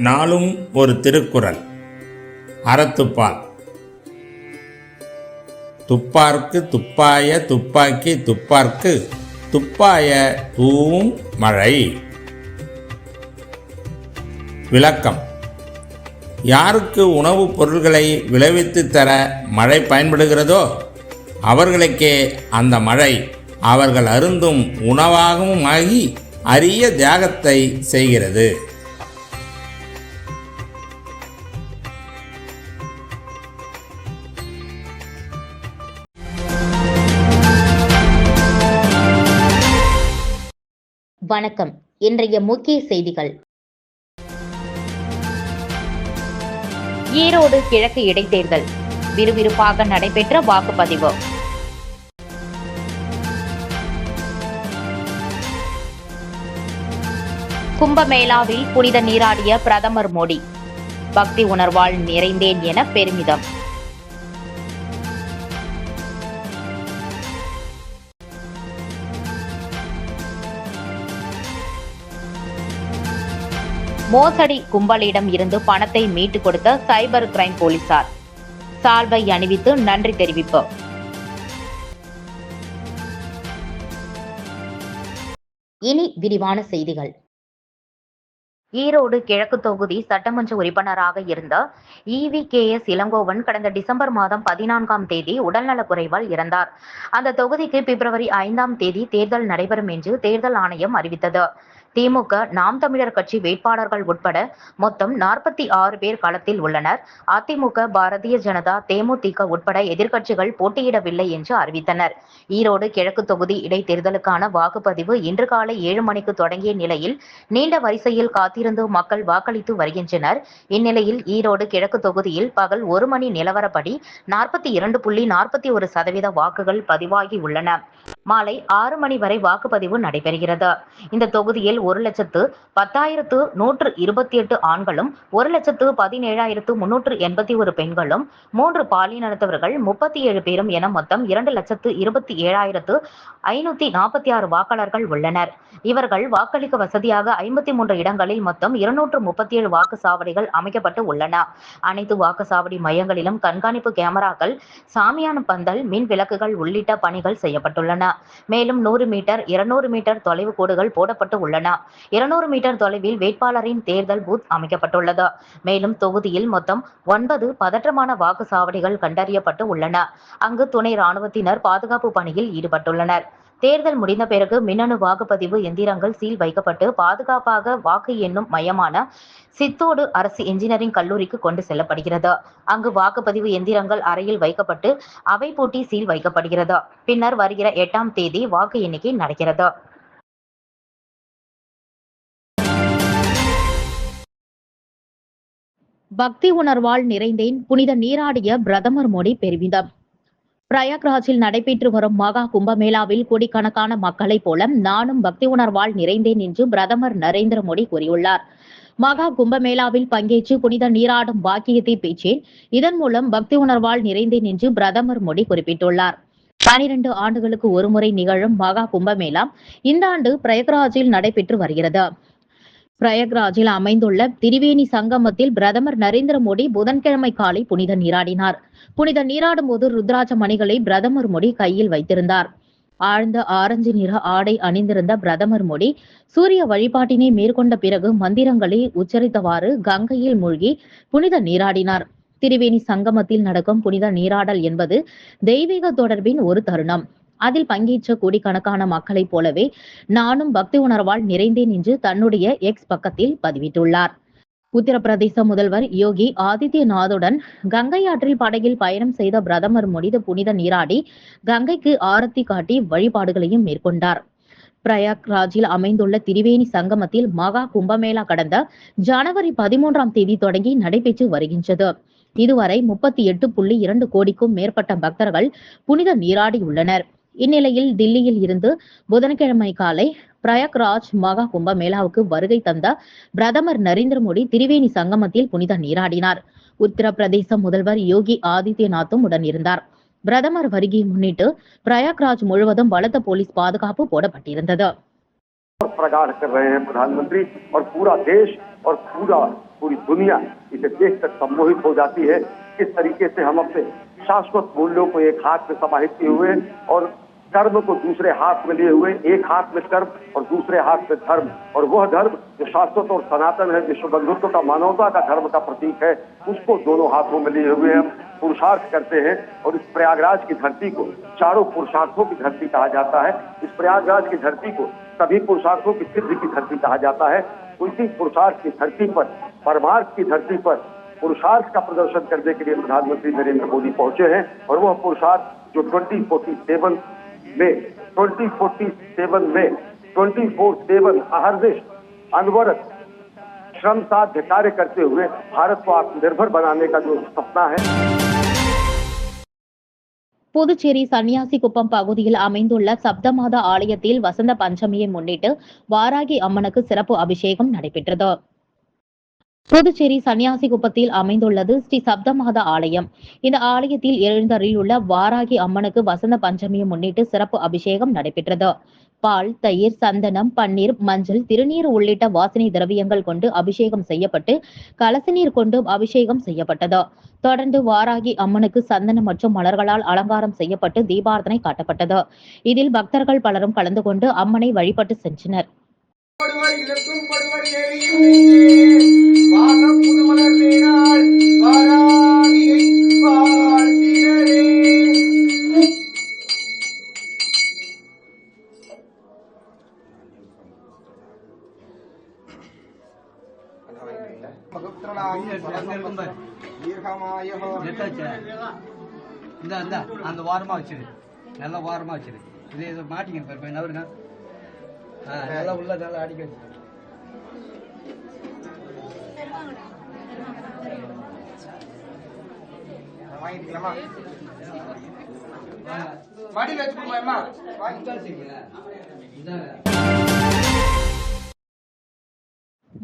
நாளும் ஒரு திருக்குறள். அறத்துப்பால். துப்பார்க்கு துப்பாய துப்பாக்கி துப்பார்க்கு துப்பாய தூவும் மழை. விளக்கம். யாருக்கு உணவுப் பொருள்களை விளைவித்து தர மழை பயன்படுகிறதோ அவர்களுக்கே அந்த மழை அவர்கள் அருந்தும் உணவாகவும் ஆகி அரிய தியாகத்தை செய்கிறது. வணக்கம். இன்றைய முக்கிய செய்திகள். ஈரோடு கிழக்கு இடைத்தேர்தல் விறுவிறுப்பாக நடைபெற்ற வாக்குப்பதிவு. கும்பமேளாவில் புனித நீராடிய பிரதமர் மோடி. பக்தி உணர்வால் நிறைந்தேன் என பெருமிதம். மோசடி கும்பலிடம் இருந்து பணத்தை மீட்டுக் கொடுத்த சைபர் கிரைம் போலீசார். சால்வை அணிவித்து நன்றி தெரிவிப்பு. இனி விரிவான செய்திகள். ஈரோடு கிழக்கு தொகுதி சட்டமன்ற உறுப்பினராக இருந்த EVKS இளங்கோவன் கடந்த டிசம்பர் மாதம் 14ஆம் தேதி உடல்நலக்குறைவால் இறந்தார். அந்த தொகுதிக்கு பிப்ரவரி 5ஆம் தேதி தேர்தல் நடைபெறும் என்று தேர்தல் ஆணையம் அறிவித்தது. திமுக, நாம் தமிழர் கட்சி வேட்பாளர்கள் உட்பட மொத்தம் 46 பேர் களத்தில் உள்ளனர். அதிமுக, பாரதிய ஜனதா, தேமுதிக உட்பட எதிர்க்கட்சிகள் போட்டியிடவில்லை என்று அறிவித்தனர். ஈரோடு கிழக்கு தொகுதி இடைத்தேர்தலுக்கான வாக்குப்பதிவு இன்று காலை 7 மணிக்கு தொடங்கிய நிலையில் நீண்ட வரிசையில் காத்திருந்து மக்கள் வாக்களித்து வருகின்றனர். இந்நிலையில் ஈரோடு கிழக்கு தொகுதியில் பகல் 1 மணி நிலவரப்படி 42.41% வாக்குகள் பதிவாகி உள்ளன. மாலை 6 மணி வரை வாக்குப்பதிவு நடைபெறுகிறது. இந்த தொகுதியில் 1,10,10,128 ஆண்களும் 1,17,381 பெண்களும் 3 பாலினத்தவர்கள் 37 பேரும் என மொத்தம் 2,27,546 வாக்காளர்கள் உள்ளனர். இவர்கள் வாக்களிக்க வசதியாக 53 இடங்களில் மொத்தம் 237 வாக்குச்சாவடிகள் அமைக்கப்பட்டு உள்ளன. அனைத்து வாக்குச்சாவடி மையங்களிலும் கண்காணிப்பு கேமராக்கள், சாமியான பந்தல், மின் விளக்குகள் உள்ளிட்ட பணிகள் செய்யப்பட்டுள்ளன. மேலும் 100 மீட்டர், 200 மீட்டர் தொலைவு கோடுகள் போடப்பட்டு உள்ளன. 200 மீட்டர் தொலைவில் வேட்பாளரின் தேர்தல் பூத் அமைக்கப்பட்டுள்ளது. மேலும் தொகுதியில் மொத்தம் 9 பதற்றமான வாக்குச்சாவடிகள் கண்டறியப்பட்டு உள்ளன. அங்கு துணை ராணுவத்தினர் பாதுகாப்பு பணியில் ஈடுபட்டுள்ளனர். தேர்தல் முடிந்த பிறகு மின்னணு வாக்குப்பதிவு எந்திரங்கள் சீல் வைக்கப்பட்டு பாதுகாப்பாக வாக்கு எண்ணும் மையமான சித்தோடு அரசு என்ஜினியரிங் கல்லூரிக்கு கொண்டு செல்லப்படுகிறது. அங்கு வாக்குப்பதிவு எந்திரங்கள் அறையில் வைக்கப்பட்டு அவை பூட்டி சீல் வைக்கப்படுகிறது. பின்னர் வருகிற 8ஆம் தேதி வாக்கு எண்ணிக்கை நடக்கிறது. பக்தி உணர்வால் நிறைந்தேன், புனித நீராடிய பிரதமர் மோடி பெருமிதம். பிரயாக்ராஜில் நடைபெற்று வரும் மகா கும்பமேளாவில் கோடிக்கணக்கான மக்களைப் போல நானும் பக்தி உணர்வால் நிறைந்தேன் என்று பிரதமர் நரேந்திர மோடி கூறியுள்ளார். மகா கும்பமேளாவில் பங்கேற்று புனித நீராடும் பாக்கியத்தை பெற்றேன். இதன் மூலம் பக்தி உணர்வால் நிறைந்தேன் என்று பிரதமர் மோடி குறிப்பிட்டுள்ளார். 12 ஆண்டுகளுக்கு ஒருமுறை நிகழும் மகா கும்பமேளா இந்த ஆண்டு பிரயாக்ராஜில் நடைபெற்று வருகிறது. பிரயாக்ராஜில் அமைந்துள்ள திரிவேணி சங்கமத்தில் பிரதமர் நரேந்திர மோடி புதன்கிழமை காலை புனித நீராடினார். புனித நீராடும் போது ருத்ராட்ச மணிகளை பிரதமர் மோடி கையில் வைத்திருந்தார். ஆழ்ந்த ஆரஞ்சு நிற ஆடை அணிந்திருந்த பிரதமர் மோடி சூரிய வழிபாட்டினை மேற்கொண்ட பிறகு மந்திரங்களை உச்சரித்தவாறு கங்கையில் மூழ்கி புனித நீராடினார். திரிவேணி சங்கமத்தில் நடக்கும் புனித நீராடல் என்பது தெய்வீக தொடர்பின் ஒரு தருணம். அதில் பங்கேற்ற கோடிக்கணக்கான மக்களைப் போலவே நானும் பக்தி உணர்வால் நிறைந்தேன் என்று தன்னுடைய எக்ஸ் பக்கத்தில் பதிவிட்டுள்ளார். உத்தரப்பிரதேச முதல்வர் யோகி ஆதித்யநாத்துடன் கங்கை ஆற்றில் படகில் பயணம் செய்த பிரதமர் மோடி புனித நீராடி கங்கைக்கு ஆரத்தி காட்டி வழிபாடுகளையும் மேற்கொண்டார். பிரயாக்ராஜில் அமைந்துள்ள திரிவேணி சங்கமத்தில் மகா கும்பமேளா கடந்த ஜனவரி 13ஆம் தேதி தொடங்கி நடைபெற்று வருகின்றது. இதுவரை 38.2 கோடிக்கும் மேற்பட்ட பக்தர்கள் புனித நீராடியுள்ளனர். இந்நிலையில் தில்லியில் இருந்து புதன்கிழமை காலை பிரயாக்ராஜ் மகா கும்பமேளாவுக்கு வருகை தந்த பிரதமர் நரேந்திர மோடி திரிவேணி சங்கமத்தில் புனித நீராடினார். உத்தரப்பிரதேச முதல்வர் யோகி ஆதித்யநாத்தும் உடன் இருந்தார். பிரதமர் வருகையை முன்னிட்டு பிரயாக்ராஜ் முழுவதும் பலத்த போலீஸ் பாதுகாப்பு போடப்பட்டிருந்தது. प्रगाढ़ कर रहे हैं प्रधानमंत्री और पूरा देश और पूरा पूरी दुनिया इसे देखकर सम्मोहित हो जाती है। किस तरीके से हम अपने शाश्वत मूल्यों को एक हाथ में समाहित किए हुए और कर्म को दूसरे हाथ में लिए हुए, एक हाथ में कर्म और दूसरे हाथ में धर्म, और वह धर्म जो शाश्वत और सनातन है, विश्व बंधुत्व का, मानवता का धर्म का प्रतीक है, उसको दोनों हाथों में लिए हुए हम पुरुषार्थ करते हैं। और इस प्रयागराज की धरती को चारों पुरुषार्थों की धरती कहा जाता है। इस प्रयागराज की धरती को सभी पुरुषार्थों की सिद्धि की धरती कहा जाता है। तो इसी पुरुषार्थ की धरती पर, परमार्थ की धरती पर पुरुषार्थ का प्रदर्शन करने के लिए प्रधानमंत्री नरेंद्र मोदी पहुंचे हैं। और वह पुरुषार्थ जो 2047 में 24/7 अहर्निश अनवरत श्रम साध्य कार्य करते हुए भारत को आत्मनिर्भर बनाने का जो सपना है। புதுச்சேரி சன்னியாசிக்குப்பம் பகுதியில் அமைந்துள்ள சப்தமாத ஆலயத்தில் வசந்த பஞ்சமியை முன்னிட்டு வாராகி அம்மனுக்கு சிறப்பு அபிஷேகம் நடைபெற்றது. புதுச்சேரி சன்னியாசிக்குப்பத்தில் அமைந்துள்ளது ஸ்ரீ சப்தமாத ஆலயம். இந்த ஆலயத்தில் எழுந்தருளியுள்ள வாராகி அம்மனுக்கு வசந்த பஞ்சமியை முன்னிட்டு சிறப்பு அபிஷேகம் நடைபெற்றது. பால், தயிர், சந்தனம், பன்னீர், மஞ்சள், திருநீர் உள்ளிட்ட வாசனை திரவியங்கள் கொண்டு அபிஷேகம் செய்யப்பட்டு கலச நீர் கொண்டு அபிஷேகம் செய்யப்பட்டது. தொடர்ந்து வாராகி அம்மனுக்கு சந்தனம் மற்றும் மலர்களால் அலங்காரம் செய்யப்பட்டு தீபார்த்தனை காட்டப்பட்டது. இதில் பக்தர்கள் பலரும் கலந்து கொண்டு அம்மனை வழிபட்டு சென்றனர். அந்த வாரமா வச்சிரு, நல்ல வாரமா வச்சிரு. இது மாட்டிங்க பாரு, நவருங்க. நல்லா உள்ள நல்லா அடிக்க வச்சு வாங்கிக்கலாமா? மாடியில் வச்சுக்கோமா?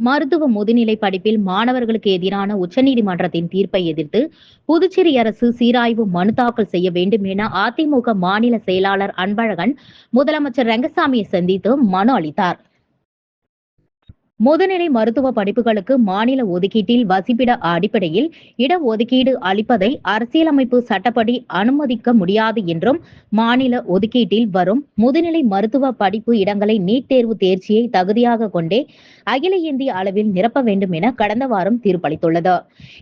மருத்துவ முதுநிலை படிப்பில் மாணவர்களுக்கு எதிரான உச்சநீதிமன்றத்தின் தீர்ப்பை எதிர்த்து புதுச்சேரி அரசு சீராய்வு மனு தாக்கல் செய்ய வேண்டும் என அதிமுக மாநில செயலாளர் அன்பழகன் முதலமைச்சர் ரங்கசாமியை சந்தித்து மனு அளித்தார். முதுநிலை மருத்துவ படிப்புகளுக்கு மாநில ஒதுக்கீட்டில் வசிப்பிட அடிப்படையில் இடஒதுக்கீடு அளிப்பதை அரசியலமைப்பு சட்டப்படி அனுமதிக்க முடியாது என்றும், மாநில ஒதுக்கீட்டில் வரும் முதுநிலை மருத்துவ படிப்பு இடங்களை நீட் தேர்வு தேர்ச்சியை தகுதியாக கொண்டே அகில இந்திய அளவில் நிரப்ப வேண்டும் என கடந்த வாரம் தீர்ப்பளித்துள்ளது.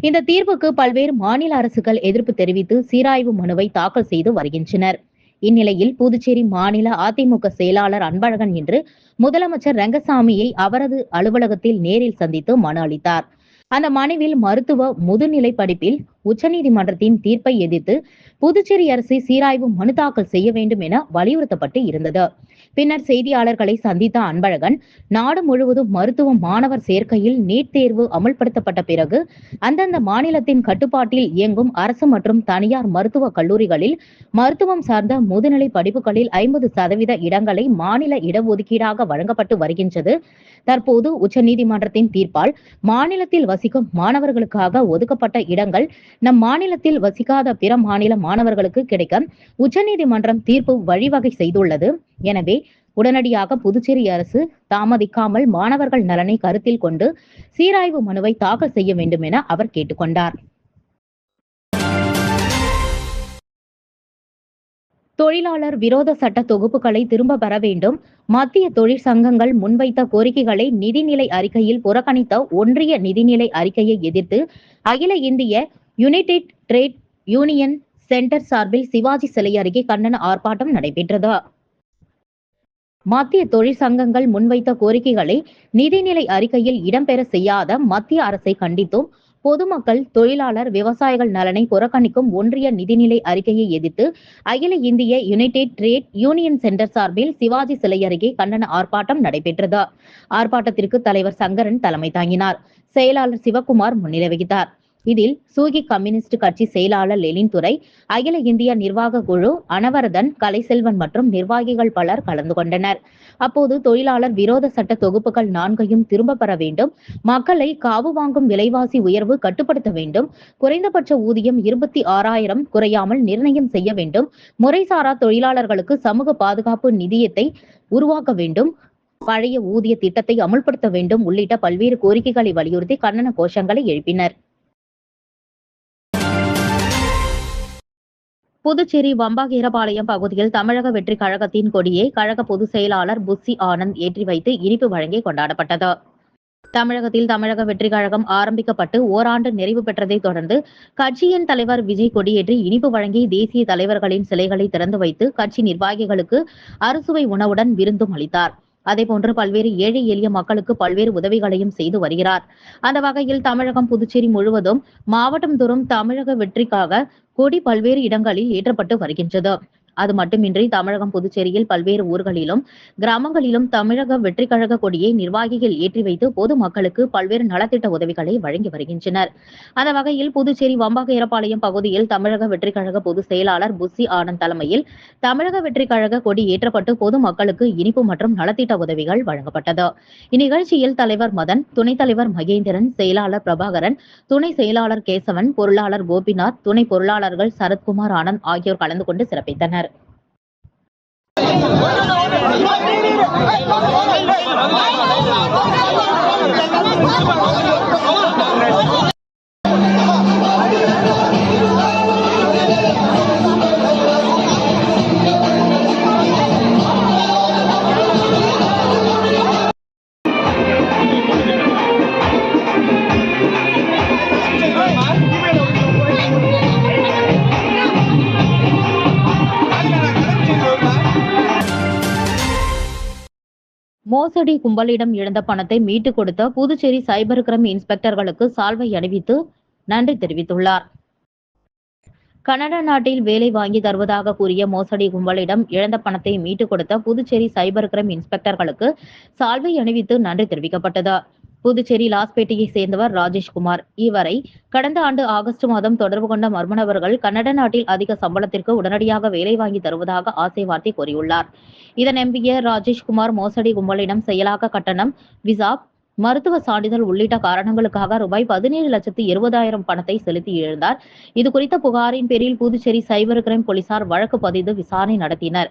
இந்த தீர்ப்புக்கு பல்வேறு மாநில அரசுகள் எதிர்ப்பு தெரிவித்து சீராய்வு மனுவை தாக்கல் செய்து வருகின்றனர். இந்நிலையில் புதுச்சேரி மாநில அதிமுக செயலாளர் அன்பழகன் இன்று முதலமைச்சர் ரங்கசாமியை அவரது அலுவலகத்தில் நேரில் சந்தித்து மனு அளித்தார். அந்த மனுவில் மருத்துவ முதுநிலை படிப்பில் உச்சநீதிமன்றத்தின் தீர்ப்பை எதிர்த்து புதுச்சேரி அரசு சீராய்வு மனு தாக்கல் செய்ய வேண்டும் என வலியுறுத்தப்பட்டு இருந்தது. பின்னர் செய்தியாளர்களை சந்தித்த அன்பழகன், நாடு முழுவதும் மருத்துவ மாணவர் சேர்க்கையில் நீட் தேர்வு அமல்படுத்தப்பட்ட பிறகு அந்தந்த மாநிலத்தின் கட்டுப்பாட்டில் இயங்கும் அரசு மற்றும் தனியார் மருத்துவக் கல்லூரிகளில் மருத்துவம் சார்ந்த முதுநிலை படிப்புகளில் 50% இடங்களை மாநில இடஒதுக்கீடாக வழங்கப்பட்டு வருகின்றது. தற்போது உச்சநீதிமன்றத்தின் தீர்ப்பால் மாநிலத்தில் வசிக்கும் மாணவர்களுக்காக ஒதுக்கப்பட்ட இடங்கள் நம் மாநிலத்தில் வசிக்காத பிற மாநில மாணவர்களுக்கு கிடைக்க உச்சநீதிமன்றம் தீர்ப்பு வழிவகை செய்துள்ளது. எனவே உடனடியாக புதுச்சேரி அரசு தாமதிக்காமல் மாணவர்கள் நலனை கருத்தில் கொண்டு சீராய்வு மனுவை தாக்கல் செய்ய வேண்டும் என அவர் கேட்டுக்கொண்டார். தொழிலாளர் விரோத சட்ட தொகுப்புகளை திரும்ப பெற வேண்டும். மத்திய தொழிற்சங்கங்கள் முன்வைத்த கோரிக்கைகளை நிதிநிலை அறிக்கையில் புறக்கணித்த ஒன்றிய நிதிநிலை அறிக்கையை எதிர்த்து அகில இந்திய யுனைடெட் ட்ரேட் யூனியன் சென்டர் சார்பில் சிவாஜி சிலை அருகே கண்டன ஆர்ப்பாட்டம் நடைபெற்றது. மத்திய தொழிற்சங்கங்கள் முன்வைத்த கோரிக்கைகளை நிதிநிலை அறிக்கையில் இடம்பெற செய்யாத மத்திய அரசை கண்டித்தும், பொதுமக்கள், தொழிலாளர், விவசாயிகள் நலனை புறக்கணிக்கும் ஒன்றிய நிதிநிலை அறிக்கையை எதிர்த்து அகில இந்திய யுனைடெட் ட்ரேட் யூனியன் சென்டர் சார்பில் சிவாஜி சிலை அருகே கண்டன ஆர்ப்பாட்டம் நடைபெற்றது. ஆர்ப்பாட்டத்திற்கு தலைவர் சங்கரன் தலைமை தாங்கினார். செயலாளர் சிவக்குமார் முன்னிலை வகித்தார். இதில் சூகி கம்யூனிஸ்ட் கட்சி செயலாளர் லெலின் துரை, அகில இந்திய நிர்வாக குழு அனவரதன், கலைசெல்வன் மற்றும் நிர்வாகிகள் பலர் கலந்து கொண்டனர். அப்போது தொழிலாளர் விரோத சட்ட தொகுப்புகள் 4ஐயும் திரும்ப பெற வேண்டும், மக்களை காவு வாங்கும் விலைவாசி உயர்வு கட்டுப்படுத்த வேண்டும், குறைந்தபட்ச ஊதியம் 26,000 குறையாமல் நிர்ணயம் செய்ய வேண்டும், முறைசாரா தொழிலாளர்களுக்கு சமூக பாதுகாப்பு நிதியத்தை உருவாக்க வேண்டும், பழைய ஊதிய திட்டத்தை அமுல்படுத்த வேண்டும் உள்ளிட்ட பல்வேறு கோரிக்கைகளை வலியுறுத்தி கண்டன கோஷங்களை எழுப்பினர். புதுச்சேரி வம்பாகீரபாளையம் பகுதியில் தமிழக வெற்றி கழகத்தின் கொடியை கழக பொதுச் செயலாளர் புஸ்ஸி ஆனந்த் ஏற்றி வைத்து இனிப்பு வழங்கி கொண்டாடப்பட்டது. தமிழகத்தில் தமிழக வெற்றி கழகம் ஆரம்பிக்கப்பட்டு ஓராண்டு நிறைவு பெற்றதை தொடர்ந்து கட்சியின் தலைவர் விஜய் கொடியேற்றி இனிப்பு வழங்கி தேசிய தலைவர்களின் சிலைகளை திறந்து வைத்து கட்சி நிர்வாகிகளுக்கு அறுசுவை உணவுடன் விருந்தும் அளித்தார். அதேபோன்று பல்வேறு ஏழை எளிய மக்களுக்கு பல்வேறு உதவிகளையும் செய்து வருகிறார். அந்த வகையில் தமிழகம் புதுச்சேரி முழுவதும் மாவட்டம் தோறும் தமிழக வெற்றிக்காக கொடி பல்வேறு இடங்களில் ஏற்றப்பட்டு வருகின்றது. அது மட்டுமின்றி தமிழகம் புதுச்சேரியில் பல்வேறு ஊர்களிலும் கிராமங்களிலும் தமிழக வெற்றி கழக கொடியை நிர்வாகிகள் ஏற்றி வைத்து பொது மக்களுக்கு பல்வேறு நலத்திட்ட உதவிகளை வழங்கி வருகின்றனர். அந்த வகையில் புதுச்சேரி வம்பாகீரபாளையம் பகுதியில் தமிழக வெற்றி கழக பொதுச் செயலாளர் புஸ்ஸி ஆனந்த் தலைமையில் தமிழக வெற்றி கழக கொடி ஏற்றப்பட்டு பொது மக்களுக்கு இனிப்பு மற்றும் நலத்திட்ட உதவிகள் வழங்கப்பட்டது. இந்நிகழ்ச்சியில் தலைவர் மதன், துணைத் தலைவர் மகேந்திரன், செயலாளர் பிரபாகரன், துணை செயலாளர் கேசவன், பொருளாளர் கோபிநாத், துணை பொருளாளர்கள் சரத்குமார், ஆனந்த் ஆகியோர் கலந்து கொண்டு சிறப்பித்தனர். மோசடி கும்பலிடம் இழந்த பணத்தை மீட்டுக் கொடுத்த புதுச்சேரி சைபர் கிரைம் இன்ஸ்பெக்டர்களுக்கு சால்வை அணிவித்து நன்றி தெரிவித்துள்ளார். கனடா நாட்டில் வேலை வாங்கி தருவதாக கூறிய மோசடி கும்பலிடம் இழந்த பணத்தை மீட்டுக் கொடுத்த புதுச்சேரி சைபர் கிரைம் இன்ஸ்பெக்டர்களுக்கு சால்வை அணிவித்து நன்றி தெரிவிக்கப்பட்டது. புதுச்சேரி லாஸ்பேட்டையை சேர்ந்தவர் ராஜேஷ்குமார். இவரை கடந்த ஆண்டு ஆகஸ்ட் மாதம் தொடர்பு கொண்ட மர்ம நபர்கள் கனடா நாட்டில் அதிக சம்பளத்திற்கு உடனடியாக வேலை வாங்கி தருவதாக ஆசை வார்த்தை கூறியுள்ளார். இதை நம்பிய ராஜேஷ்குமார் மோசடி கும்பலிடம் செயலாக்க கட்டணம், விசா, மருத்துவ சான்றிதழ் உள்ளிட்ட காரணங்களுக்காக ரூபாய் 17,20,000 பணத்தை செலுத்தி இழந்தார். இது குறித்த புகாரின் பேரில் புதுச்சேரி சைபர் கிரைம் போலீசார் வழக்கு பதிந்து விசாரணை நடத்தினர்.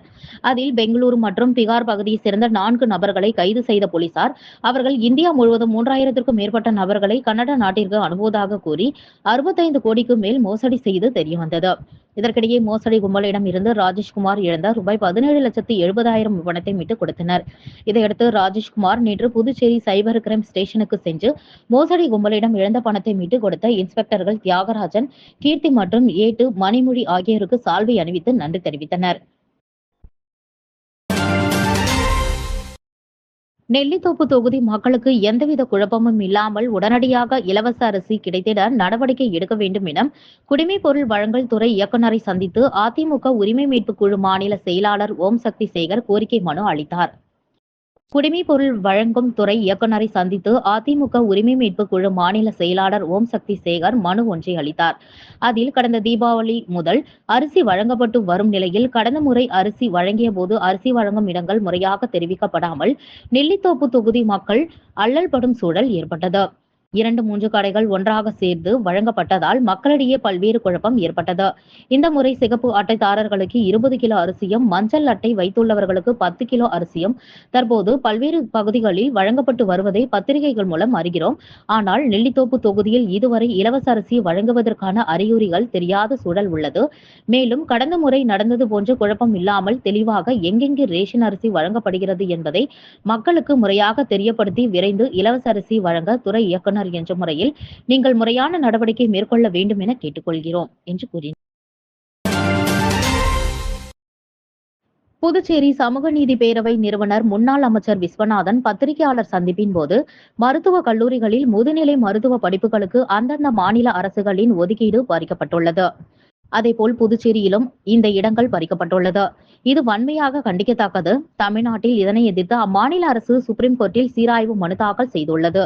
அதில் பெங்களூரு மற்றும் பீகார் பகுதியைச் சேர்ந்த 4 நபர்களை கைது செய்த போலீசார் அவர்கள் இந்தியா முழுவதும் 3000க்கும் மேற்பட்ட நபர்களை கனடா நாட்டிற்கு அனுப்புவதாக கூறி 65 கோடிக்கு மேல் மோசடி செய்து தெரியவந்தது. இதற்கிடையே மோசடி கும்பலிடம் இருந்து ராஜேஷ்குமார் இழந்த ரூபாய் 17,70,000 பணத்தை மீட்டுக் கொடுத்தனர். இதையடுத்து ராஜேஷ்குமார் நேற்று புதுச்சேரி சைபர் கிரைம் ஸ்டேஷனுக்கு சென்று மோசடி கும்பலிடம் இழந்த பணத்தை மீட்டுக் கொடுத்த இன்ஸ்பெக்டர்கள் தியாகராஜன், கீர்த்தி மற்றும் ஏட்டு மணிமொழி ஆகியோருக்கு சால்வை அணிவித்து நன்றி தெரிவித்தனர். நெல்லித்தோப்பு தொகுதி மக்களுக்கு எந்தவித குழப்பமும் இல்லாமல் உடனடியாக இலவச அரிசி கிடைத்திட நடவடிக்கை எடுக்க வேண்டும் என குடிமைப் பொருள் வழங்கல் துறை இயக்குநரை சந்தித்து அதிமுக உரிமை மீட்பு குழு மாநில செயலாளர் ஓம் சக்தி சேகர் கோரிக்கை மனு அளித்தார். குடிமைப் பொருள் வழங்கும் துறை இயக்குநரை சந்தித்து அதிமுக உரிமை மீட்பு குழு மாநில செயலாளர் ஓம் சக்தி சேகர் மனு ஒன்றை அளித்தார். அதில் கடந்த தீபாவளி முதல் அரிசி வழங்கப்பட்டு வரும் நிலையில் கடந்த முறை அரிசி வழங்கிய போது அரிசி வழங்கும் இடங்கள் முறையாக தெரிவிக்கப்படாமல் நெல்லித்தோப்பு தொகுதி மக்கள் அல்லல் படும் சூழல் ஏற்பட்டது. 2-3 கடைகள் ஒன்றாக சேர்ந்து வழங்கப்பட்டதால் மக்களிடையே பல்வேறு குழப்பம் ஏற்பட்டது. இந்த முறை சிகப்பு அட்டைதாரர்களுக்கு 20 கிலோ அரிசியும், மஞ்சள் அட்டை வைத்துள்ளவர்களுக்கு 10 கிலோ அரிசியும் தற்போது பல்வேறு பகுதிகளில் வழங்கப்பட்டு வருவதை பத்திரிகைகள் மூலம் அறிகிறோம். ஆனால் நெல்லித்தோப்பு தொகுதியில் இதுவரை இலவச அரிசி வழங்குவதற்கான அறிகுறிகள் தெரியாத சூழல் உள்ளது. மேலும் கடந்த முறை நடந்தது போன்ற குழப்பம் இல்லாமல் தெளிவாக எங்கெங்கு ரேஷன் அரிசி வழங்கப்படுகிறது என்பதை மக்களுக்கு முறையாக தெரியப்படுத்தி விரைந்து இலவச அரிசி வழங்க துறை இயக்குநர் என்ற முறையில் நீங்கள் முறையான நடவடிக்கை மேற்கொள்ள வேண்டும் என கேட்டுக்கொள்கிறோம் என்று கூறினார். புதுச்சேரி சமூக நீதி பேரவை நிறுவனர் முன்னாள் அமைச்சர் விஸ்வநாதன் பத்திரிகையாளர் சந்திப்பின் போது மருத்துவக் கல்லூரிகளில் முதுநிலை மருத்துவ படிப்புகளுக்கு அந்தந்த மாநில அரசுகளின் ஒதுக்கீடு பறிக்கப்பட்டுள்ளது. அதேபோல் புதுச்சேரியிலும் இந்த இடங்கள் பறிக்கப்பட்டுள்ளது. இது வன்மையாக கண்டிக்கத்தக்கது. தமிழ்நாட்டில் இதனை எதிர்த்து அம்மாநில அரசு சுப்ரீம் கோர்ட்டில் சீராய்வு மனு தாக்கல் செய்துள்ளது.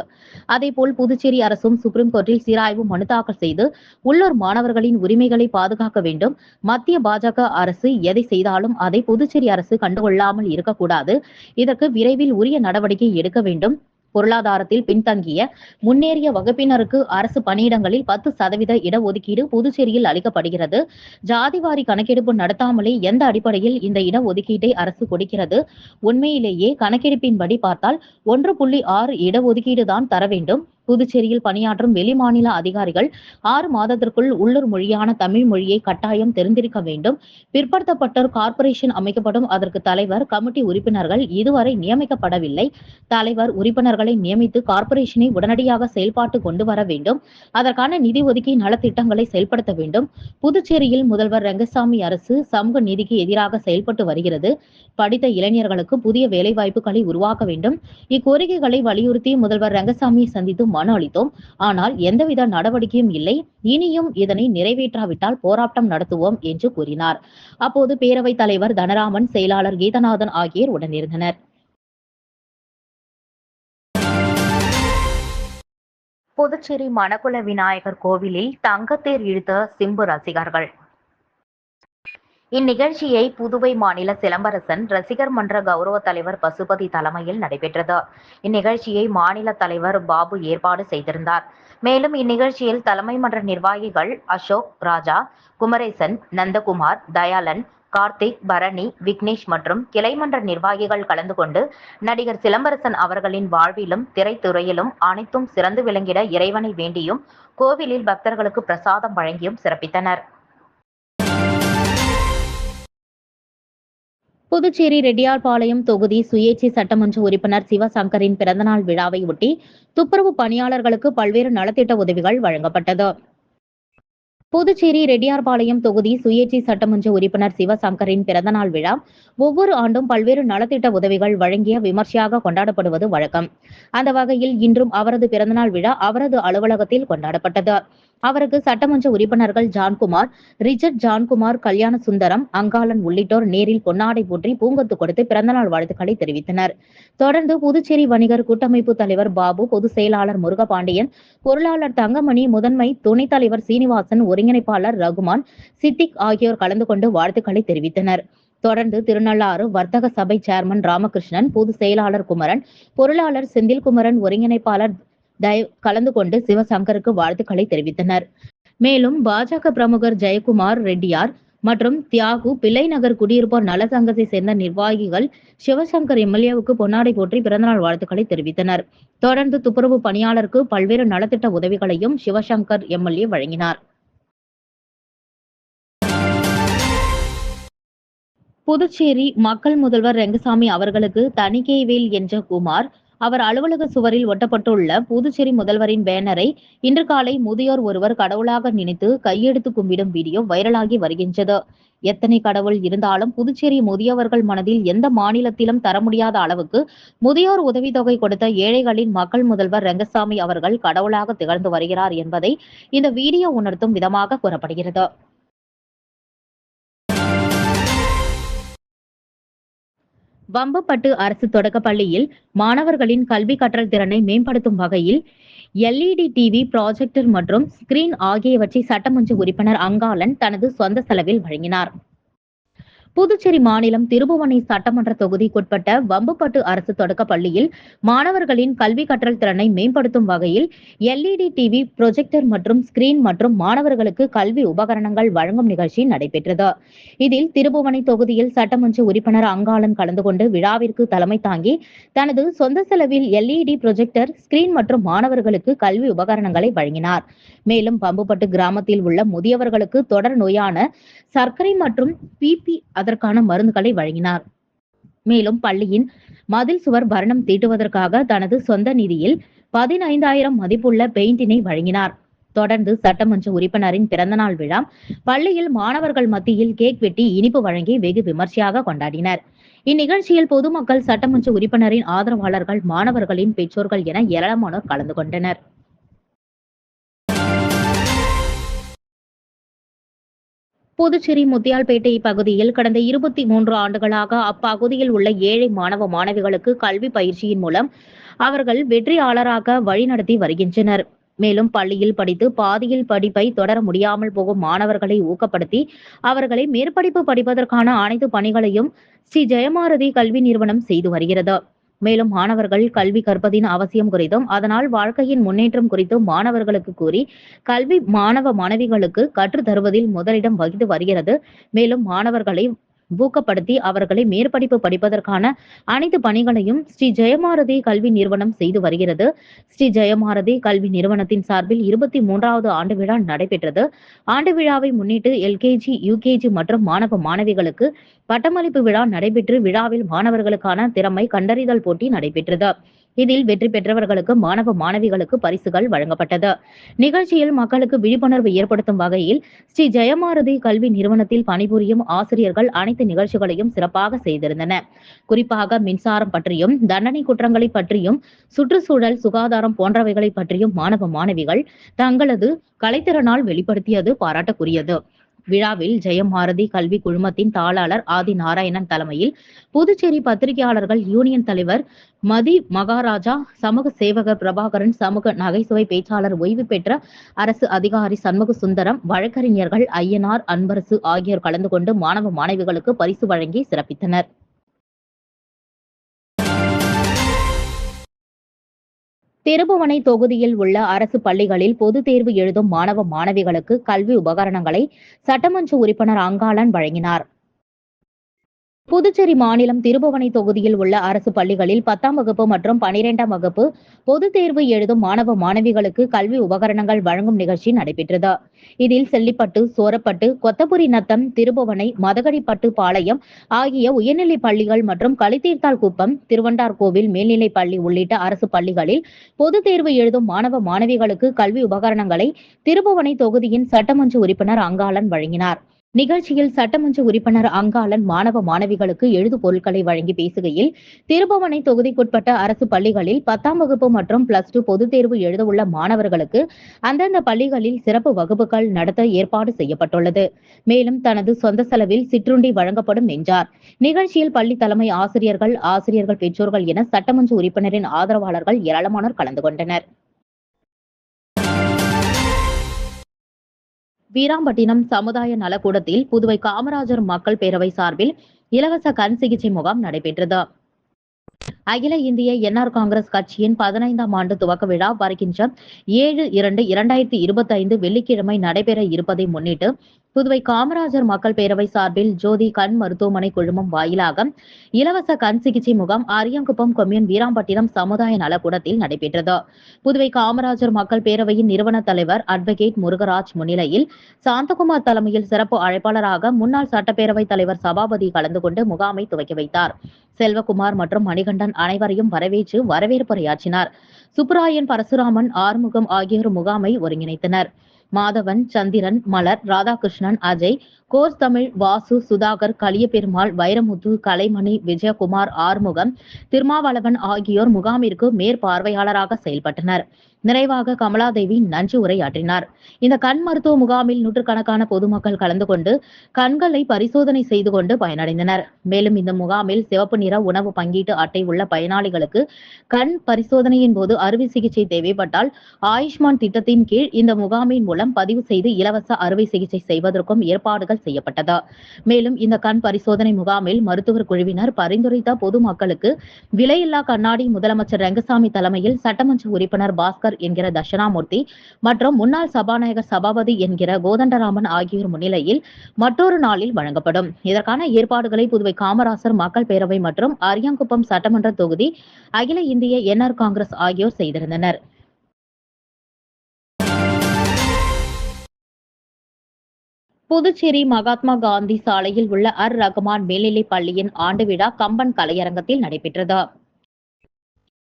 அதேபோல் புதுச்சேரி அரசும் சுப்ரீம் கோர்ட்டில் சீராய்வு மனு தாக்கல் செய்து உள்ளூர் மாணவர்களின் உரிமைகளை பாதுகாக்க வேண்டும். மத்திய பாஜக அரசு எதை செய்தாலும் அதை புதுச்சேரி அரசு கண்டுகொள்ளாமல் இருக்கக்கூடாது. இதற்கு விரைவில் உரிய நடவடிக்கை எடுக்க வேண்டும். பொருளாதாரத்தில் பின்தங்கிய முன்னேறிய வகுப்பினருக்கு அரசு பணியிடங்களில் 10% இடஒதுக்கீடு புதுச்சேரியில் அளிக்கப்படுகிறது. ஜாதிவாரி கணக்கெடுப்பு நடத்தாமலே எந்த அடிப்படையில் இந்த இடஒதுக்கீட்டை அரசு கொடுக்கிறது? உண்மையிலேயே கணக்கெடுப்பின்படி பார்த்தால் 1.6 இடஒதுக்கீடு தான் தர வேண்டும். புதுச்சேரியில் பணியாற்றும் வெளிமாநில அதிகாரிகள் 6 மாதத்திற்குள் உள்ளூர் மொழியான தமிழ் மொழியை கட்டாயம் தெரிந்திருக்க வேண்டும். பிற்படுத்தப்பட்டோர் கார்ப்பரேஷன் அமைக்கப்படும். அதற்கு தலைவர், கமிட்டி உறுப்பினர்கள் இதுவரை நியமிக்கப்படவில்லை. தலைவர், உறுப்பினர்களை நியமித்து கார்ப்பரேஷனை உடனடியாக செயல்பாட்டு கொண்டு வர வேண்டும். அதற்கான நிதி ஒதுக்கி நலத்திட்டங்களை செயல்படுத்த வேண்டும். புதுச்சேரியில் முதல்வர் ரெங்கசாமி அரசு சமூக நீதிக்கு எதிராக செயல்பட்டு வருகிறது. படித்த இளைஞர்களுக்கு புதிய வேலைவாய்ப்புகளை உருவாக்க வேண்டும். இக்கோரிக்கைகளை வலியுறுத்தி முதல்வர் ரெங்கசாமியை சந்தித்து மனு அளித்தோம். ஆனால் எந்தவித நடவடிக்கையும் இல்லை. இனியும் இதனை நிறைவேற்றாவிட்டால் போராட்டம் நடத்துவோம் என்று கூறினார். அப்போது பேரவைத் தலைவர் தனராமன், செயலாளர் கீதநாதன் ஆகியோர் உடனிருந்தனர். புதுச்சேரி மணக்குள விநாயகர் கோவிலில் தங்கத்தேர் இழுத்த சிம்பு ரசிகர்கள். இந்நிகழ்ச்சியை புதுவை மாநில சிலம்பரசன் ரசிகர் மன்ற கௌரவ தலைவர் பசுபதி தலைமையில் நடைபெற்றது. இந்நிகழ்ச்சியை மாநில தலைவர் பாபு ஏற்பாடு செய்திருந்தார். மேலும் இந்நிகழ்ச்சியில் தலைமை மன்ற நிர்வாகிகள் அசோக், ராஜா, குமரேசன், நந்தகுமார், தயாளன், கார்த்திக், பரணி, விக்னேஷ் மற்றும் கிளைமன்ற நிர்வாகிகள் கலந்து கொண்டு நடிகர் சிலம்பரசன் அவர்களின் வாழ்விலும் திரைத்துறையிலும் அனைத்தும் சிறந்து விளங்கிட இறைவனை வேண்டியும் கோவிலில் பக்தர்களுக்கு பிரசாதம் வழங்கியும் சிறப்பித்தனர். புதுச்சேரி ரெட்டியார்பாளையம் தொகுதி சுயேட்சை சட்டமன்ற உறுப்பினர் சிவசங்கரின் பிறந்தநாள் விழாவை ஒட்டி துப்புரவு பணியாளர்களுக்கு பல்வேறு நலத்திட்ட உதவிகள் வழங்கப்பட்டது. புதுச்சேரி ரெட்டியார்பாளையம் தொகுதி சுயேட்சை சட்டமன்ற உறுப்பினர் சிவசங்கரின் பிறந்தநாள் விழா ஒவ்வொரு ஆண்டும் பல்வேறு நலத்திட்ட உதவிகள் வழங்கிய விமர்சையாக கொண்டாடப்படுவது வழக்கம். அந்த வகையில் இன்றும் அவரது பிறந்தநாள் விழா அவரது அலுவலகத்தில் கொண்டாடப்பட்டது. அவருக்கு சட்டமன்ற உறுப்பினர்கள் ஜான்குமார், ரிச்சர்ட் ஜான்குமார், கல்யாண சுந்தரம், அங்காளன் உள்ளிட்டோர் நேரில் பொன்னாடை போற்றி பூங்கொத்து கொடுத்து பிறந்தநாள் வாழ்த்துக்களை தெரிவித்தனர். தொடர்ந்து புதுச்சேரி வணிகர் கூட்டமைப்பு தலைவர் பாபு, பொதுச் செயலாளர் முருகபாண்டியன், பொருளாளர் தங்கமணி, முதன்மை துணைத் தலைவர் சீனிவாசன், ஒருங்கிணைப்பாளர் ரகுமான், சித்திக் ஆகியோர் கலந்து கொண்டு வாழ்த்துக்களை தெரிவித்தனர். தொடர்ந்து திருநள்ளாறு வர்த்தக சபை சேர்மன் ராமகிருஷ்ணன், பொதுச் செயலாளர் குமரன், பொருளாளர் செந்தில்குமரன், ஒருங்கிணைப்பாளர் கலந்து கொண்டு சிவசங்கருக்கு வாழ்த்துக்களை தெரிவித்தனர். மேலும் பாஜக பிரமுகர் ஜெயக்குமார் ரெட்டியார் மற்றும் தியாகு பிள்ளை நகர் குடியிருப்போர் நல சங்கத்தை சேர்ந்த நிர்வாகிகள் சிவசங்கர் எம்எல்ஏவுக்கு பொன்னாடை போற்றி பிறந்தநாள் வாழ்த்துக்களை தெரிவித்தனர். தொடர்ந்து துப்புரவு பணியாளருக்கு பல்வேறு நலத்திட்ட உதவிகளையும் சிவசங்கர் எம்எல்ஏ வழங்கினார். புதுச்சேரி மக்கள் முதல்வர் ரெங்கசாமி அவர்களுக்கு தணிக்கைவேல் என்ற குமார் அவர் அலுவலக சுவரில் ஒட்டப்பட்டுள்ள புதுச்சேரி முதல்வரின் பேனரை இன்று காலை முதியோர் ஒருவர் கடவுளாக நினைத்து கையெடுத்து கும்பிடும் வீடியோ வைரலாகி வருகின்றது. எத்தனை கடவுள் இருந்தாலும் புதுச்சேரி முதியவர்கள் மனதில் எந்த மாநிலத்திலும் தர முடியாத அளவுக்கு முதியோர் உதவித்தொகை கொடுத்த ஏழைகளின் மக்கள் முதல்வர் ரெங்கசாமி அவர்கள் கடவுளாக திகழ்ந்து வருகிறார் என்பதை இந்த வீடியோ உணர்த்தும் விதமாக கூறப்படுகிறது. வம்பப்பட்டு அரசு தொடக்கப்பள்ளியில் மாணவர்களின் கல்வி கற்றல் திறனை மேம்படுத்தும் வகையில் LED டிவி, ப்ராஜெக்டர் மற்றும் ஸ்கிரீன் ஆகியவற்றை சட்டமன்ற உறுப்பினர் அங்காளன் தனது சொந்த செலவில் வழங்கினார். புதுச்சேரி மாநிலம் திருபுவனை சட்டமன்ற தொகுதிக்குட்பட்ட வம்பப்பட்டு அரசு தொடக்கப்பள்ளியில் மாணவர்களின் கல்வி கற்றல் திறனை மேம்படுத்தும் வகையில் LED டிவி, ப்ரொஜெக்டர் மற்றும் ஸ்கிரீன் மற்றும் மாணவர்களுக்கு கல்வி உபகரணங்கள் வழங்கும் நிகழ்ச்சி நடைபெற்றது. இதில் திருபுவனை தொகுதியில் சட்டமன்ற உறுப்பினர் அங்காளன் கலந்து கொண்டு விழாவிற்கு தலைமை தாங்கி தனது சொந்த செலவில் LED ப்ரொஜெக்டர், ஸ்கிரீன் மற்றும் மாணவர்களுக்கு கல்வி உபகரணங்களை வழங்கினார். மேலும் வம்பப்பட்டு கிராமத்தில் உள்ள முதியவர்களுக்கு தொடர் நோயான சர்க்கரை மற்றும் BP அதற்கான மருந்துகளை வழங்கினார். மேலும் பள்ளியின் மதில் சுவர் வர்ணம் தீட்டுவதற்காக தனது சொந்த நிதியில் 15,000 மதிப்புள்ள பெயிண்டினை வழங்கினார். தொடர்ந்து சட்டமன்ற உறுப்பினரின் பிறந்தநாள் விழா பள்ளியில் மாணவர்கள் மத்தியில் கேக் வெட்டி இனிப்பு வழங்கி வெகு விமர்சையாக கொண்டாடினர். இந்நிகழ்ச்சியில் பொதுமக்கள், சட்டமன்ற உறுப்பினரின் ஆதரவாளர்கள், மாணவர்களின் பெற்றோர்கள் என ஏராளமானோர் கலந்து கொண்டனர். புதுச்சேரி முத்தியால்பேட்டை பகுதியில் கடந்த 23 ஆண்டுகளாக அப்பகுதியில் உள்ள ஏழை மாணவ மாணவிகளுக்கு கல்வி பயிற்சியின் மூலம் அவர்கள் வெற்றியாளராக வழிநடத்தி வருகின்றனர். மேலும் பள்ளியில் படித்து பாதியில் படிப்பை தொடர முடியாமல் போகும் மாணவர்களை ஊக்கப்படுத்தி அவர்களை மேற்படிப்பு படிப்பதற்கான அனைத்து பணிகளையும் ஸ்ரீ ஜெயமாரதி கல்வி நிறுவனம் செய்து வருகிறது. மேலும் மாணவர்கள் கல்வி கற்பதின் அவசியம் குறித்தும் அதனால் வாழ்க்கையின் முன்னேற்றம் குறித்தும் மாணவர்களுக்கு கூறி கல்வி மாணவ மாணவிகளுக்கு கற்றுத் தருவதில் முதலிடம் வகித்து வருகிறது. மேலும் மாணவர்களை ஊக்கப்படுத்தி அவர்களை மேற்படிப்பு படிப்பதற்கான அனைத்து பணிகளையும் ஸ்ரீ ஜெயமாரதி கல்வி நிறுவனம் செய்து வருகிறது. ஸ்ரீ ஜெயமாரதி கல்வி நிறுவனத்தின் சார்பில் 23வது ஆண்டு விழா நடைபெற்றது. ஆண்டு விழாவை முன்னிட்டு LKG, UKG மற்றும் மாணவ மாணவிகளுக்கு பட்டமளிப்பு விழா நடைபெற்று விழாவில் மாணவர்களுக்கான திறமை கண்டறிதல் போட்டி நடைபெற்றது. இதில் வெற்றி பெற்றவர்களுக்கு மாணவ மாணவிகளுக்கு பரிசுகள் வழங்கப்பட்டது. நிகழ்ச்சியில் மக்களுக்கு விழிப்புணர்வு ஏற்படுத்தும் வகையில் ஸ்ரீ ஜெயமாரதி கல்வி நிறுவனத்தில் பணிபுரியும் ஆசிரியர்கள் அனைத்து நிகழ்ச்சிகளையும் சிறப்பாக செய்திருந்தனர். குறிப்பாக மின்சாரம் பற்றியும் தண்டனை குற்றங்களை பற்றியும் சுற்றுச்சூழல் சுகாதாரம் போன்றவைகளை பற்றியும் மாணவ மாணவிகள் தங்களது கலைத்திறனால் வெளிப்படுத்தியது பாராட்டுக்குரியது. விழாவில் ஜெயமாரதி கல்வி குழுமத்தின் தாளாளர் ஆதி நாராயணன் தலைமையில் புதுச்சேரி பத்திரிகையாளர்கள் யூனியன் தலைவர் மதி மகாராஜா, சமூக சேவகர் பிரபாகரன், சமூக நகைச்சுவை பேச்சாளர் ஓய்வு பெற்ற அரசு அதிகாரி சண்முக சுந்தரம், வழக்கறிஞர்கள் ஐயனார், அன்பரசு ஆகியோர் கலந்து கொண்டு மாணவ மாணவிகளுக்கு பரிசு வழங்கி சிறப்பித்தனர். திருபுவனை தொகுதியில் உள்ள அரசு பள்ளிகளில் பொதுத் தேர்வு எழுதும் மாணவ மாணவிகளுக்கு கல்வி உபகரணங்களை சட்டமன்ற உறுப்பினர் அங்காளன் வழங்கினார். புதுச்சேரி மாநிலம் திருபுவனை தொகுதியில் உள்ள அரசு பள்ளிகளில் 10ஆம் வகுப்பு மற்றும் 12ஆம் வகுப்பு பொதுத் தேர்வு எழுதும் மாணவ மாணவிகளுக்கு கல்வி உபகரணங்கள் வழங்கும் நிகழ்ச்சி நடைபெற்றது. இதில் செல்லிப்பட்டு, சோரப்பட்டு, கொத்தபுரி நத்தம், திருபுவனை, மதகடிப்பட்டு பாளையம் ஆகிய உயர்நிலைப் பள்ளிகள் மற்றும் களித்தீர்த்தால் குப்பம், திருவண்டார்கோவில் மேல்நிலைப் பள்ளி உள்ளிட்ட அரசு பள்ளிகளில் பொதுத் தேர்வு எழுதும் மாணவ மாணவிகளுக்கு கல்வி உபகரணங்களை திருபுவனை தொகுதியின் சட்டமன்ற உறுப்பினர் அங்காளன் வழங்கினார். நிகழ்ச்சியில் சட்டமன்ற உறுப்பினர் அங்காளன் மாணவ மாணவிகளுக்கு எழுது பொருட்களை வழங்கி பேசுகையில், திருபுவனை தொகுதிக்குட்பட்ட அரசு பள்ளிகளில் 10ஆம் வகுப்பு மற்றும் +2 பொதுத் தேர்வு எழுதவுள்ள மாணவர்களுக்கு அந்தந்த பள்ளிகளில் சிறப்பு வகுப்புகள் நடத்த ஏற்பாடு செய்யப்பட்டுள்ளது. மேலும் தனது சொந்த செலவில் சிற்றுண்டி வழங்கப்படும் என்றார். நிகழ்ச்சியில் பள்ளி தலைமை ஆசிரியர்கள், பெற்றோர்கள் என சட்டமன்ற உறுப்பினரின் ஆதரவாளர்கள் ஏராளமானோர் கலந்து கொண்டனர். வீராம்பட்டினம் சமுதாய நலக்கூடத்தில் புதுவை காமராஜர் மக்கள் பேரவை சார்பில் இலவச கண் சிகிச்சை முகாம் நடைபெற்றது. அகில இந்திய NR காங்கிரஸ் கட்சியின் 15ஆம் ஆண்டு துவக்க விழா வருகின்ற 7/2/2025 வெள்ளிக்கிழமை நடைபெற இருப்பதை முன்னிட்டு புதுவை காமராஜர் மக்கள் பேரவை சார்பில் ஜோதி கண் மருத்துவமனை குழுமம் வாயிலாக இலவச கண் சிகிச்சை முகாம் அரியாங்குப்பம் கொம்யூன் வீராம்பட்டினம் சமுதாய நலக்கூடத்தில் நடைபெற்றது. புதுவை காமராஜர் மக்கள் பேரவையின் நிறுவன தலைவர் அட்வொகேட் முருகராஜ் முன்னிலையில் சாந்தகுமார் தலைமையில் சிறப்பு அழைப்பாளராக முன்னாள் சட்டப்பேரவைத் தலைவர் சபாபதி கலந்து கொண்டு முகாமை துவக்கி வைத்தார். செல்வகுமார் மற்றும் மணிகண்டன் அனைவரையும் வரவேற்று வரவேற்புரையாற்றினார். சுப்புராயன், பரசுராமன், ஆறுமுகம் ஆகியோர் முகாமை ஒருங்கிணைத்தனர். மாதவன், சந்திரன், மலர், ராதாகிருஷ்ணன், அஜய், கோர்ஸ் தமிழ், வாசு, சுதாகர், கலியபெருமாள், வைரமுத்து, கலைமணி, விஜயகுமார், ஆறுமுகம், திருமாவளவன் ஆகியோர் முகாமிற்கு மேற்பார்வையாளராக செயல்பட்டனர். நிறைவாக கமலாதேவி நன்றி உரையாற்றினார். இந்த கண் மருத்துவ முகாமில் நூற்றுக்கணக்கான பொதுமக்கள் கலந்து கொண்டு கண்களை பரிசோதனை செய்து கொண்டு பயனடைந்தனர். மேலும் இந்த முகாமில் சிவப்பு நிற உணவு பங்கீட்டு அட்டை உள்ள பயனாளிகளுக்கு கண் பரிசோதனையின் போது அறுவை சிகிச்சை தேவைப்பட்டால் ஆயுஷ்மான் திட்டத்தின் கீழ் இந்த முகாமின் மூலம் பதிவு செய்து இலவச அறுவை சிகிச்சை செய்வதற்கும் ஏற்பாடுகள் செய்யப்பட்டது. மேலும் இந்த கண் பரிசோதனை முகாமில் மருத்துவர் குழுவினர் பரிந்துரைத்த பொதுமக்களுக்கு விலையில்லா கண்ணாடி முதலமைச்சர் ரங்கசாமி தலைமையில் சட்டமன்ற உறுப்பினர் பாஸ்கர் என்கிற தட்சணாமூர்த்தி மற்றும் முன்னாள் சபாநாயகர் சபாபதி என்கிற கோதண்டராமன் ஆகியோர் முன்னிலையில் மற்றொரு நாளில் வழங்கப்படும். இதற்கான ஏற்பாடுகளை புதுவை காமராசர் மக்கள் பேரவை மற்றும் அரியாங்குப்பம் சட்டமன்ற தொகுதி அகில இந்திய NR காங்கிரஸ் ஆகியோர் செய்திருந்தனர். புதுச்சேரி மகாத்மா காந்தி சாலையில் உள்ள ரகுமான் மேல்நிலைப் பள்ளியின் ஆண்டு விழா கம்பன் கலையரங்கத்தில் நடைபெற்றது.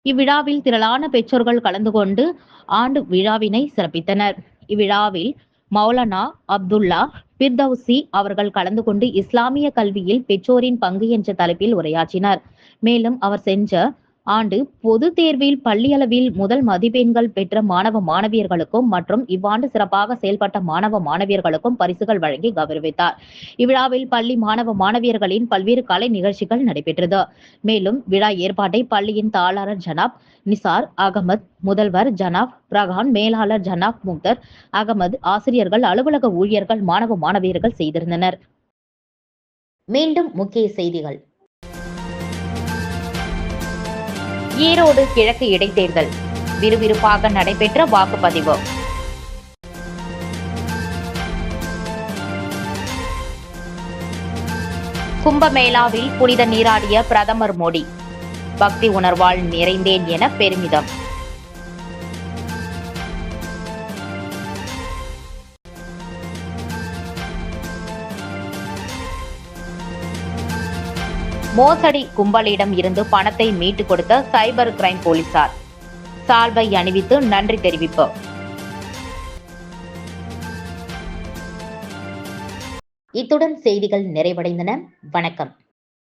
இவ்விழாவில் திரளான பெற்றோர்கள் கலந்து கொண்டு ஆண்டு விழாவினை சிறப்பித்தனர். இவ்விழாவில் மௌலானா அப்துல்லா பிர்தௌசி அவர்கள் கலந்து கொண்டு இஸ்லாமிய கல்வியில் பெற்றோரின் பங்கு என்ற தலைப்பில் உரையாற்றினார். மேலும் அவர் சென்ற ஆண்டு பொது தேர்வில் பள்ளியளவில் முதல் மதிப்பெண்கள் பெற்ற மாணவ மாணவியர்களுக்கும் மற்றும் இவ்வாண்டு சிறப்பாக செயல்பட்ட மாணவ மாணவியர்களுக்கும் பரிசுகள் வழங்கி கௌரவித்தார். இவ்விழாவில் பள்ளி மாணவ மாணவியர்களின் பல்வேறு கலை நிகழ்ச்சிகள் நடைபெற்றது. மேலும் விழா ஏற்பாட்டை பள்ளியின் தாளாளர் ஜனாப் நிசார் அகமது, முதல்வர் ஜனாப் பிரகான், மேலாளர் ஜனாப் முக்தர் அகமது, ஆசிரியர்கள், அலுவலக ஊழியர்கள், மாணவ மாணவியர்கள் செய்திருந்தனர். மீண்டும் முக்கிய செய்திகள். ஈரோடு கிழக்கு இடைத்தேர்தல் விறுவிறுப்பாக நடைபெற்ற வாக்குப்பதிவு. கும்பமேளாவில் புனித நீராடிய பிரதமர் மோடி, பக்தி உணர்வால் நிறைந்தேன் என பெருமிதம். மோசடி கும்பலிடம் இருந்து பணத்தை மீட்டுக் கொடுத்த சைபர் கிரைம் போலீசார் சால்வை அணிவித்து நன்றி தெரிவிப்பு. இத்துடன் செய்திகள் நிறைவடைந்தன. வணக்கம்.